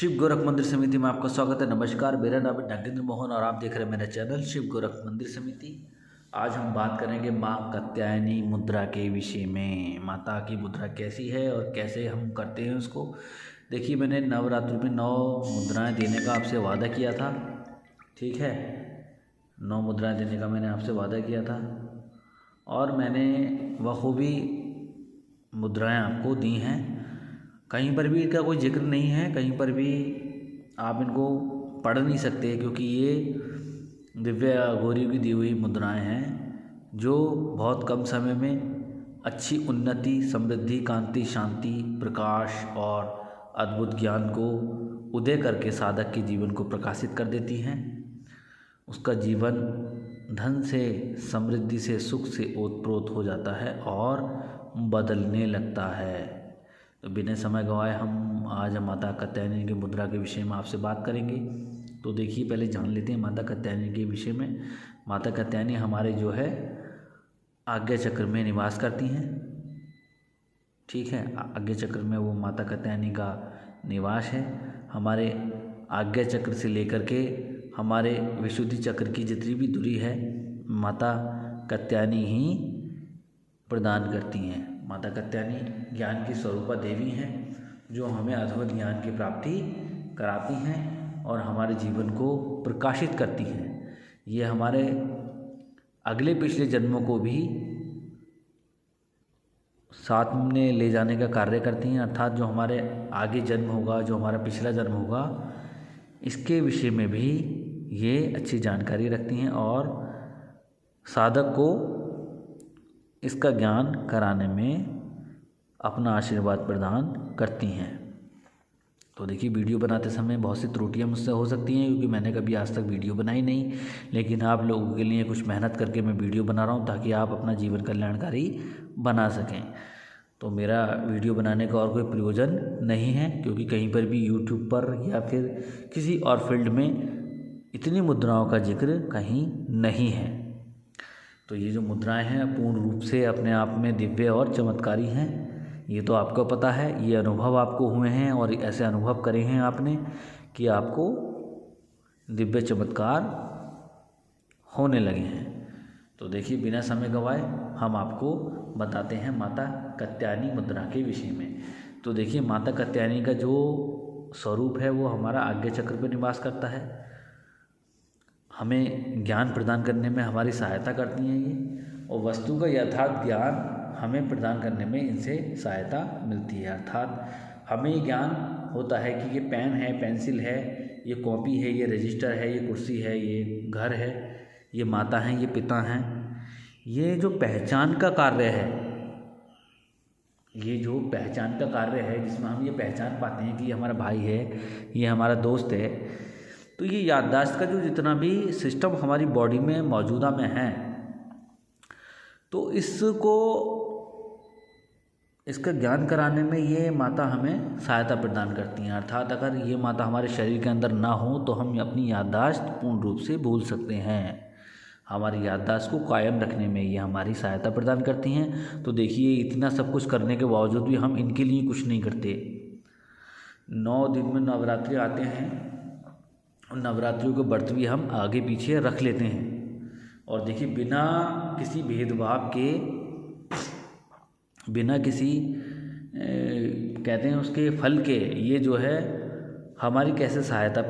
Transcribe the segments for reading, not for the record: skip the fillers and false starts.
शिव गोरख मंदिर समिति में आपका स्वागत है। नमस्कार, मेरा नाम है नागेंद्र मोहन और आप देख रहे हैं मेरा चैनल शिव गोरख मंदिर समिति। आज हम बात करेंगे माँ कात्यायनी मुद्रा के विषय में। माता की मुद्रा कैसी है और कैसे हम करते हैं उसको। देखिए, मैंने नवरात्रि में 9 मुद्राएं देने का आपसे वादा किया था। ठीक है, 9 मुद्राएं देने का मैंने आपसे वादा किया था और मैंने बखूबी मुद्राएं आपको दी हैं। कहीं पर भी इनका कोई जिक्र नहीं है, कहीं पर भी आप इनको पढ़ नहीं सकते, क्योंकि ये दिव्य अघोरियों की दी हुई मुद्राएं हैं जो बहुत कम समय में अच्छी उन्नति, समृद्धि, कांति, शांति, प्रकाश और अद्भुत ज्ञान को उदय करके साधक के जीवन को प्रकाशित कर देती हैं। उसका जीवन धन से, समृद्धि से, सुख से ओतप्रोत हो जाता है और बदलने लगता है। तो बिना समय गंवाए हम आज माता कात्यायनी की मुद्रा के विषय में आपसे बात करेंगे। तो देखिए, पहले जान लेते हैं माता कात्यायनी के विषय में। माता कात्यायनी हमारे जो है आज्ञा चक्र में निवास करती हैं। ठीक है, आज्ञा चक्र में वो माता कात्यायनी का निवास है। हमारे आज्ञा चक्र से लेकर के हमारे विशुद्धि चक्र की जितनी भी दूरी है माता कात्यायनी ही प्रदान करती हैं। माता कात्यायनी ज्ञान की स्वरूपा देवी हैं जो हमें अद्भुत ज्ञान की प्राप्ति कराती हैं और हमारे जीवन को प्रकाशित करती हैं। ये हमारे अगले पिछले जन्मों को भी साथ में ले जाने का कार्य करती हैं, अर्थात जो हमारे आगे जन्म होगा, जो हमारा पिछला जन्म होगा, इसके विषय में भी ये अच्छी जानकारी रखती हैं और साधक को इसका ज्ञान कराने में अपना आशीर्वाद प्रदान करती हैं। तो देखिए, वीडियो बनाते समय बहुत सी त्रुटियां मुझसे हो सकती हैं, क्योंकि मैंने कभी आज तक वीडियो बनाई नहीं, लेकिन आप लोगों के लिए कुछ मेहनत करके मैं वीडियो बना रहा हूं ताकि आप अपना जीवन कल्याणकारी बना सकें। तो मेरा वीडियो बनाने का और कोई प्रयोजन नहीं है, क्योंकि कहीं पर भी यूट्यूब पर या फिर किसी और फील्ड में इतनी मुद्राओं का जिक्र कहीं नहीं है। तो ये जो मुद्राएं हैं पूर्ण रूप से अपने आप में दिव्य और चमत्कारी हैं, ये तो आपको पता है। ये अनुभव आपको हुए हैं और ऐसे अनुभव करे हैं आपने कि आपको दिव्य चमत्कार होने लगे हैं। तो देखिए, बिना समय गंवाए हम आपको बताते हैं माता कात्यायनी मुद्रा के विषय में। तो देखिए, माता कात्यायनी का जो स्वरूप है वो हमारा आज्ञा चक्र पर निवास करता है। हमें ज्ञान प्रदान करने में हमारी सहायता करती हैं ये, और वस्तु का यथार्थ ज्ञान हमें प्रदान करने में इनसे सहायता मिलती है। अर्थात हमें ज्ञान होता है कि ये पेन है, पेंसिल है, ये कॉपी है, ये रजिस्टर है, ये कुर्सी है, ये घर है, ये माता हैं, ये पिता हैं। ये जो पहचान का कार्य है, ये जो पहचान का कार्य है जिसमें हम ये पहचान पाते हैं कि ये हमारा भाई है, ये हमारा दोस्त है, तो ये याददाश्त का जो जितना भी सिस्टम हमारी बॉडी में मौजूदा में है, तो इसका ज्ञान कराने में ये माता हमें सहायता प्रदान करती हैं। अर्थात अगर ये माता हमारे शरीर के अंदर ना हो तो हम अपनी याददाश्त पूर्ण रूप से भूल सकते हैं। हमारी याददाश्त को कायम रखने में ये हमारी सहायता प्रदान करती हैं। तो देखिए, इतना सब कुछ करने के बावजूद भी हम इनके लिए कुछ नहीं करते। 9 दिन में नवरात्रि आते हैं, नवरात्रियों के व्रत भी हम आगे पीछे रख लेते हैं। और देखिए, बिना किसी भेदभाव के, बिना किसी कहते हैं उसके फल के, ये जो है हमें कैसे सहायता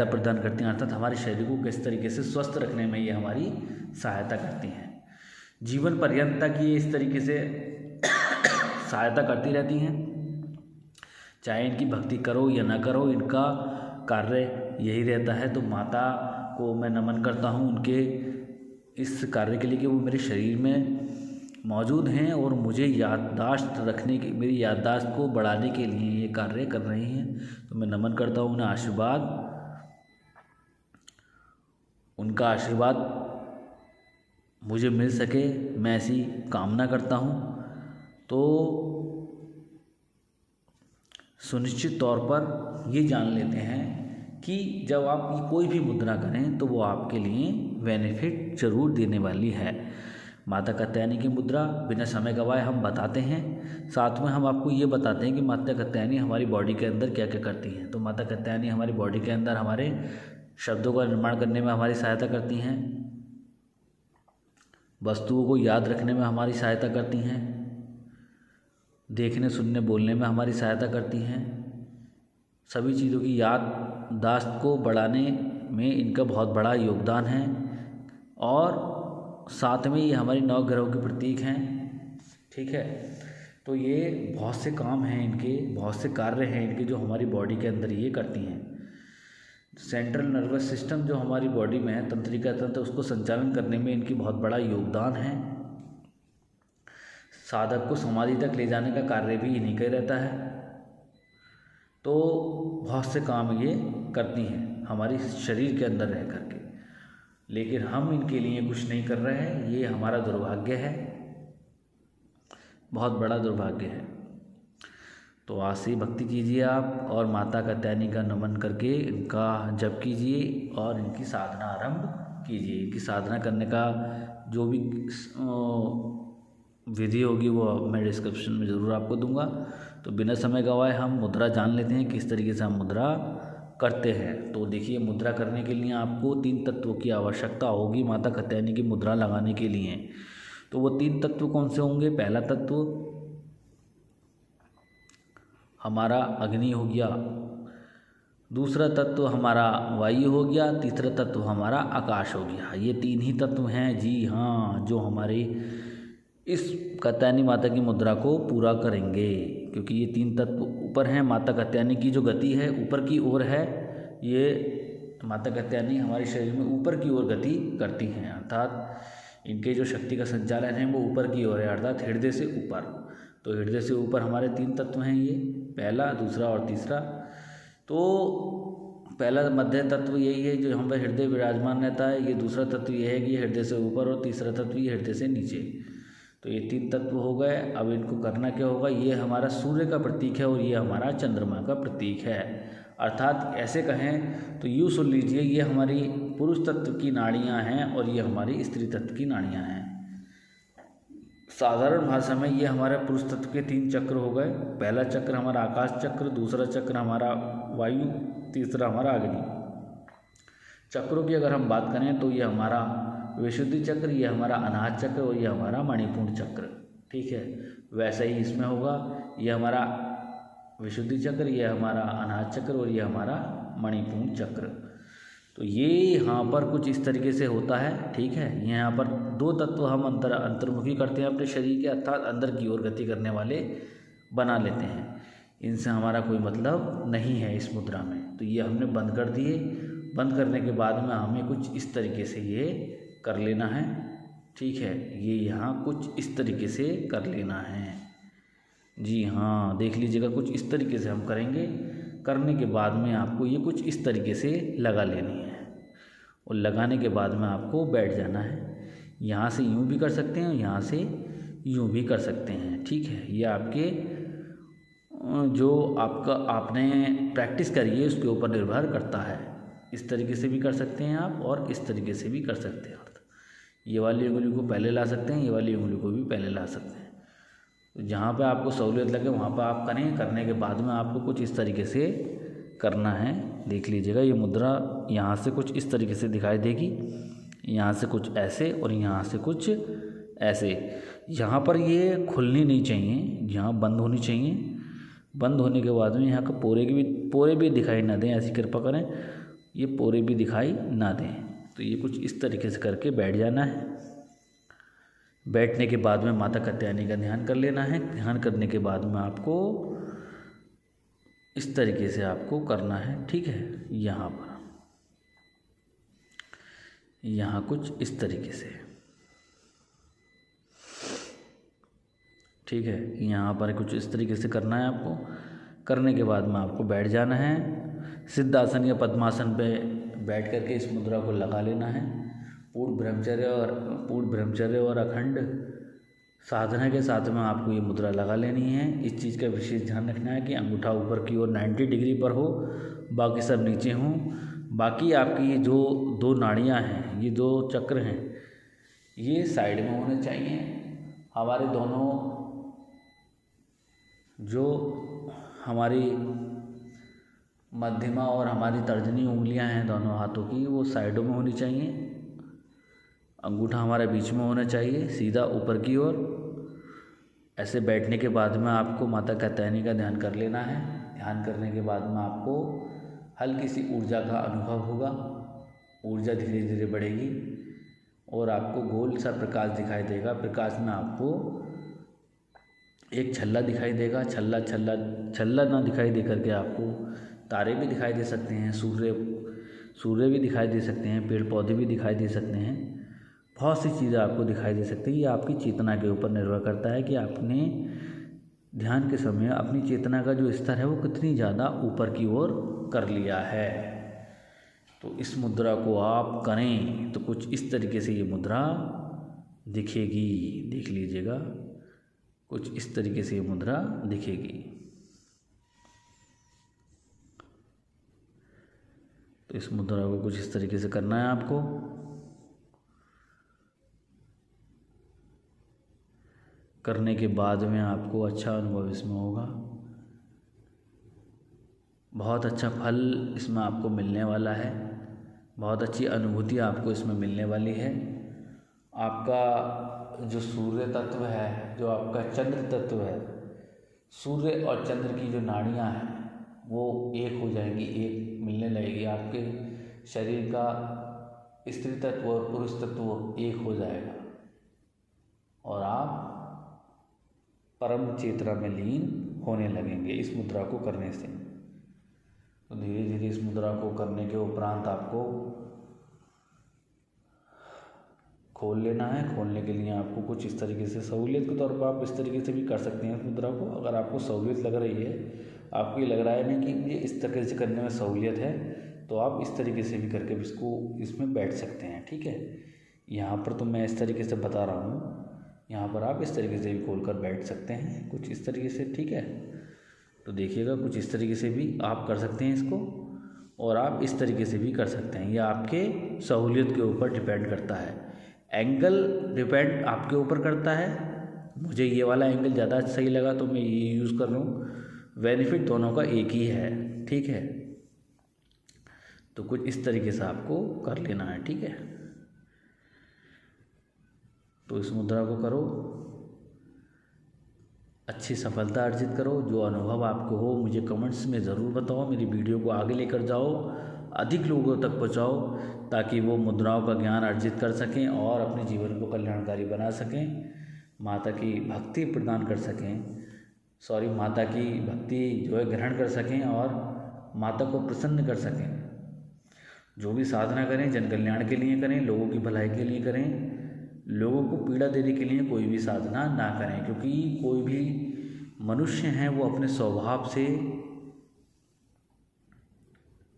प्रदान करती हैं, अर्थात हमारे शरीर को किस तरीके से स्वस्थ रखने में ये हमारी सहायता करती हैं। जीवन पर्यंत तक ये इस तरीके से सहायता करती रहती हैं। चाहे इनकी भक्ति करो या ना करो, इनका कार्य यही रहता है। तो माता को मैं नमन करता हूँ उनके इस कार्य के लिए कि वो मेरे शरीर में मौजूद हैं और मुझे याददाश्त रखने की, मेरी याददाश्त को बढ़ाने के लिए ये कार्य कर रही हैं। तो मैं नमन करता हूँ उन्हें, उनका आशीर्वाद मुझे मिल सके, मैं ऐसी कामना करता हूँ। तो सुनिश्चित तौर पर ये जान लेते हैं कि जब आप कोई भी मुद्रा करें तो वो आपके लिए बेनिफिट ज़रूर देने वाली है। माता कात्यायनी की मुद्रा बिना समय गवाए हम बताते हैं। साथ में हम आपको ये बताते हैं कि माता कात्यायनी हमारी बॉडी के अंदर क्या क्या करती हैं। तो माता कात्यायनी हमारी बॉडी के अंदर हमारे शब्दों का निर्माण करने में हमारी सहायता करती हैं, वस्तुओं को याद रखने में हमारी सहायता करती हैं, देखने सुनने बोलने में हमारी सहायता करती हैं। सभी चीज़ों की याददाश्त को बढ़ाने में इनका बहुत बड़ा योगदान है। और साथ में ये हमारी 9 ग्रहों के प्रतीक हैं। ठीक है, तो ये बहुत से काम हैं इनके, बहुत से कार्य हैं इनके जो हमारी बॉडी के अंदर ये करती हैं। सेंट्रल नर्वस सिस्टम जो हमारी बॉडी में है, तंत्रिका तंत्र, उसको संचालन करने में इनकी बहुत बड़ा योगदान है। साधक को समाधि तक ले जाने का कार्य भी इन्हीं का रहता है। तो बहुत से काम ये करती हैं हमारी शरीर के अंदर रह करके, लेकिन हम इनके लिए कुछ नहीं कर रहे हैं। ये हमारा दुर्भाग्य है, बहुत बड़ा दुर्भाग्य है। तो आज से भक्ति कीजिए आप और माता कात्यायनी का नमन करके इनका जप कीजिए और इनकी साधना आरंभ कीजिए। इनकी साधना करने का जो भी विधि होगी वो मैं डिस्क्रिप्शन में ज़रूर आपको दूंगा। तो बिना समय गवाए हम मुद्रा जान लेते हैं किस तरीके से हम मुद्रा करते हैं। तो देखिए, मुद्रा करने के लिए आपको 3 तत्वों की आवश्यकता होगी माता कात्यायनी की मुद्रा लगाने के लिए। तो वो 3 तत्व कौन से होंगे? पहला तत्व हमारा अग्नि हो गया, दूसरा तत्व हमारा वायु हो गया, तीसरा तत्व हमारा आकाश हो गया। ये 3 ही तत्व हैं, जी हाँ, जो हमारे इस कात्यायनी माता की मुद्रा को पूरा करेंगे। क्योंकि ये 3 तत्व ऊपर हैं। माता कात्यायनी की जो गति है ऊपर की ओर है। ये माता कात्यायनी हमारे शरीर में ऊपर की ओर गति करती हैं, अर्थात इनके जो शक्ति का संचालन है वो ऊपर की ओर है, अर्थात हृदय से ऊपर। तो हृदय से ऊपर हमारे 3 तत्व हैं, ये पहला, दूसरा और तीसरा। तो पहला मध्य तत्व यही है जो यहाँ पर हृदय विराजमान रहता है। ये दूसरा तत्व ये है कि हृदय से ऊपर, और तीसरा तत्व ये हृदय से नीचे। तो ये 3 तत्व हो गए। अब इनको करना क्या होगा? ये हमारा सूर्य का प्रतीक है और ये हमारा चंद्रमा का प्रतीक है। अर्थात ऐसे कहें तो यूँ सुन लीजिए, ये हमारी पुरुष तत्व की नाड़ियाँ हैं और ये हमारी स्त्री तत्व की नाड़ियाँ हैं। साधारण भाषा में ये हमारे पुरुष तत्व के 3 चक्र हो गए। पहला चक्र हमारा आकाश चक्र, दूसरा चक्र हमारा वायु, तीसरा हमारा अग्नि। चक्रों की अगर हम बात करें तो ये हमारा विशुद्धि चक्र, ये हमारा अनाहत चक्र और ये हमारा मणिपूर्ण चक्र। ठीक है, वैसा ही इसमें होगा। ये हमारा विशुद्धि चक्र, ये हमारा अनाहत चक्र और ये हमारा मणिपूर्ण चक्र। तो ये यहाँ पर कुछ इस तरीके से होता है। ठीक है, यहाँ पर 2 तत्व हम अंतर्मुखी करते हैं अपने शरीर के, अर्थात अंदर की ओर गति करने वाले बना लेते हैं। इनसे हमारा कोई मतलब नहीं है इस मुद्रा में। तो ये हमने बंद कर दिए। बंद करने के बाद में हमें कुछ इस तरीके से ये कर लेना है। ठीक है, ये यहाँ कुछ इस तरीके से कर लेना है। जी हाँ, देख लीजिएगा, कुछ इस तरीके से हम करेंगे। करने के बाद में आपको ये कुछ इस तरीके से लगा लेनी है और लगाने के बाद में आपको बैठ जाना है। यहाँ से यूँ भी कर सकते हैं, यहाँ से यूँ भी कर सकते हैं। ठीक है, ये आपके जो आपने प्रैक्टिस करी है उसके ऊपर निर्भर करता है। इस तरीके से भी कर सकते हैं आप और इस तरीके से भी कर सकते हैं। ये वाली उंगली को पहले ला सकते हैं, ये वाली उंगली को भी पहले ला सकते हैं। तो जहाँ पे आपको सहूलियत लगे वहाँ पे आप करें। करने के बाद में आपको कुछ इस तरीके से करना है। देख लीजिएगा, ये मुद्रा यहाँ से कुछ इस तरीके से दिखाई देगी, यहाँ से कुछ ऐसे और यहाँ से कुछ ऐसे। यहाँ पर ये खुलनी नहीं चाहिए, यहाँ बंद होनी चाहिए। बंद होने के बाद में यहाँ का पोरे भी दिखाई ना दें, ऐसी कृपा करें, ये पोरे भी दिखाई ना दें। तो ये कुछ इस तरीके से करके बैठ जाना है। बैठने के बाद में माता कात्यायनी का ध्यान कर लेना है। ध्यान करने के बाद में आपको इस तरीके से आपको करना है। ठीक है, यहाँ पर यहाँ कुछ इस तरीके से। ठीक है, यहाँ पर कुछ इस तरीके से करना है आपको। करने के बाद में आपको बैठ जाना है। सिद्धासन या पद्मासन पे बैठ करके इस मुद्रा को लगा लेना है। पूर्ण ब्रह्मचर्य और अखंड साधना के साथ में आपको ये मुद्रा लगा लेनी है। इस चीज़ का विशेष ध्यान रखना है कि अंगूठा ऊपर की ओर 90 डिग्री पर हो, बाकी सब नीचे हों। बाकी आपकी ये जो 2 नाड़ियाँ हैं, ये 2 चक्र हैं, ये साइड में होने चाहिए। हमारे दोनों जो हमारी मध्यमा और हमारी तर्जनी उंगलियां हैं दोनों हाथों की, वो साइडों में होनी चाहिए। अंगूठा हमारे बीच में होना चाहिए, सीधा ऊपर की ओर। ऐसे बैठने के बाद में आपको माता कात्यायनी का ध्यान कर लेना है। ध्यान करने के बाद में आपको हल्की सी ऊर्जा का अनुभव होगा। ऊर्जा धीरे धीरे बढ़ेगी और आपको गोल सा प्रकाश दिखाई देगा। प्रकाश में आपको एक छल्ला दिखाई देगा। छल्ला ना दिखाई दे करके आपको तारे भी दिखाई दे सकते हैं, सूर्य भी दिखाई दे सकते हैं, पेड़ पौधे भी दिखाई दे सकते हैं। बहुत सी चीज़ें आपको दिखाई दे सकती है। ये आपकी चेतना के ऊपर निर्भर करता है कि आपने ध्यान के समय अपनी चेतना का जो स्तर है वो कितनी ज़्यादा ऊपर की ओर कर लिया है। तो इस मुद्रा को आप करें तो कुछ इस तरीके से ये मुद्रा दिखेगी। देख लीजिएगा, कुछ इस तरीके से ये मुद्रा दिखेगी। तो इस मुद्रा को कुछ इस तरीके से करना है आपको। करने के बाद में आपको अच्छा अनुभव इसमें होगा। बहुत अच्छा फल इसमें आपको मिलने वाला है। बहुत अच्छी अनुभूति आपको इसमें मिलने वाली है। आपका जो सूर्य तत्व है, जो आपका चंद्र तत्व है, सूर्य और चंद्र की जो नाड़ियाँ हैं वो एक हो जाएंगी, एक मिलने लगेगी। आपके शरीर का स्त्री तत्व और पुरुष तत्व एक हो जाएगा और आप परम चेतना में लीन होने लगेंगे इस मुद्रा को करने से। तो धीरे धीरे इस मुद्रा को करने के उपरांत आपको खोल लेना है। खोलने के लिए आपको कुछ इस तरीके से सहूलियत के तौर पर आप इस तरीके से भी कर सकते हैं इस मुद्रा को। अगर आपको सहूलियत लग रही है, आपको ये लग रहा है नहीं कि ये इस तरीके से करने में सहूलियत है, तो आप इस तरीके से भी करके इसमें बैठ सकते हैं। ठीक है, यहाँ पर तो मैं इस तरीके से बता रहा हूँ, यहाँ पर आप इस तरीके से भी खोल कर बैठ सकते हैं कुछ इस तरीके से। ठीक है, तो देखिएगा कुछ इस तरीके से भी आप कर सकते हैं इसको, और आप इस तरीके से भी कर सकते हैं। यह आपके सहूलियत के ऊपर डिपेंड करता है। एंगल डिपेंड आपके ऊपर करता है। मुझे ये वाला एंगल ज़्यादा सही लगा तो मैं ये यूज़ कर रहा हूँ। बेनिफिट दोनों का एक ही है। ठीक है, तो कुछ इस तरीके से आपको कर लेना है। ठीक है, तो इस मुद्रा को करो, अच्छी सफलता अर्जित करो। जो अनुभव आपको हो मुझे कमेंट्स में ज़रूर बताओ। मेरी वीडियो को आगे लेकर जाओ, अधिक लोगों तक पहुंचाओ, ताकि वो मुद्राओं का ज्ञान अर्जित कर सकें और अपने जीवन को कल्याणकारी बना सकें, माता की भक्ति प्रदान कर सकें, माता की भक्ति जो है ग्रहण कर सकें और माता को प्रसन्न कर सकें। जो भी साधना करें जन कल्याण के लिए करें, लोगों की भलाई के लिए करें। लोगों को पीड़ा देने के लिए कोई भी साधना ना करें, क्योंकि कोई भी मनुष्य हैं वो अपने स्वभाव से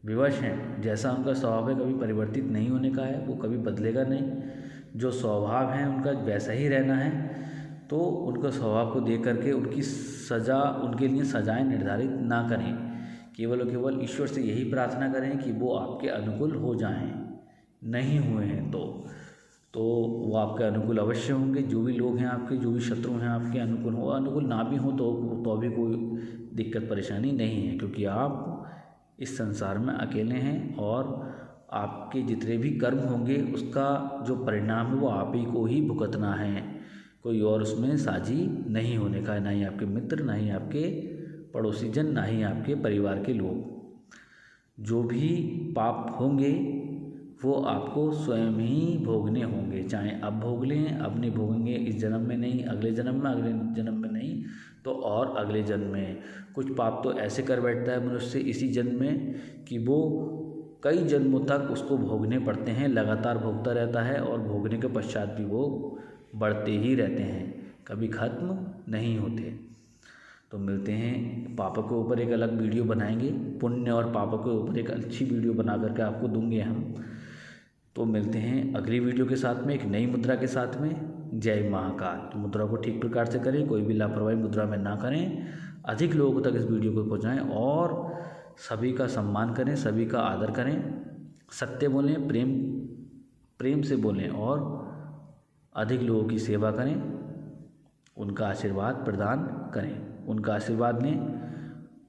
विवश हैं। जैसा उनका स्वभाव है कभी परिवर्तित नहीं होने का है, वो कभी बदलेगा नहीं। जो स्वभाव है उनका वैसा ही रहना है। तो उनका स्वभाव को देख करके उनके लिए सजाएं निर्धारित ना करें। केवल और केवल ईश्वर से यही प्रार्थना करें कि वो आपके अनुकूल हो जाएं। नहीं हुए हैं तो वो आपके अनुकूल अवश्य होंगे। जो भी लोग हैं आपके, जो भी शत्रु हैं आपके अनुकूल हो, अनुकूल ना भी हो तो भी कोई दिक्कत परेशानी नहीं है, क्योंकि आप इस संसार में अकेले हैं और आपके जितने भी कर्म होंगे उसका जो परिणाम है वो आप ही को ही भुगतना है। कोई और उसमें साझी नहीं होने का है, ना ही आपके मित्र, ना ही आपके पड़ोसी जन, ना ही आपके परिवार के लोग। जो भी पाप होंगे वो आपको स्वयं ही भोगने होंगे। चाहे अब भोग लें, अब नहीं भोगेंगे इस जन्म में नहीं, अगले जन्म में, अगले जन्म में नहीं तो और अगले जन्म में। कुछ पाप तो ऐसे कर बैठता है मनुष्य इसी जन्म में कि वो कई जन्मों तक उसको भोगने पड़ते हैं, लगातार भोगता रहता है और भोगने के पश्चात भी वो बढ़ते ही रहते हैं, कभी ख़त्म नहीं होते। तो मिलते हैं, पापों के ऊपर एक अलग वीडियो बनाएंगे, पुण्य और पापों के ऊपर एक अच्छी वीडियो बना करके आपको दूंगे हम। तो मिलते हैं अगली वीडियो के साथ में, एक नई मुद्रा के साथ में। जय महाकाल। तो मुद्रा को ठीक प्रकार से करें, कोई भी लापरवाही मुद्रा में ना करें। अधिक लोगों तक इस वीडियो को पहुंचाएं और सभी का सम्मान करें, सभी का आदर करें, सत्य बोलें, प्रेम से बोलें और अधिक लोगों की सेवा करें, उनका आशीर्वाद प्रदान करें, उनका आशीर्वाद लें,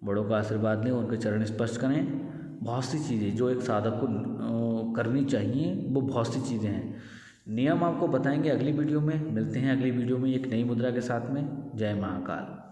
बड़ों का आशीर्वाद लें, उनके चरण स्पर्श करें। बहुत सी चीज़ें जो एक साधक को करनी चाहिए, वो बहुत सी चीज़ें हैं। नियम आपको बताएंगे अगली वीडियो में। मिलते हैं अगली वीडियो में एक नई मुद्रा के साथ में। जय महाकाल।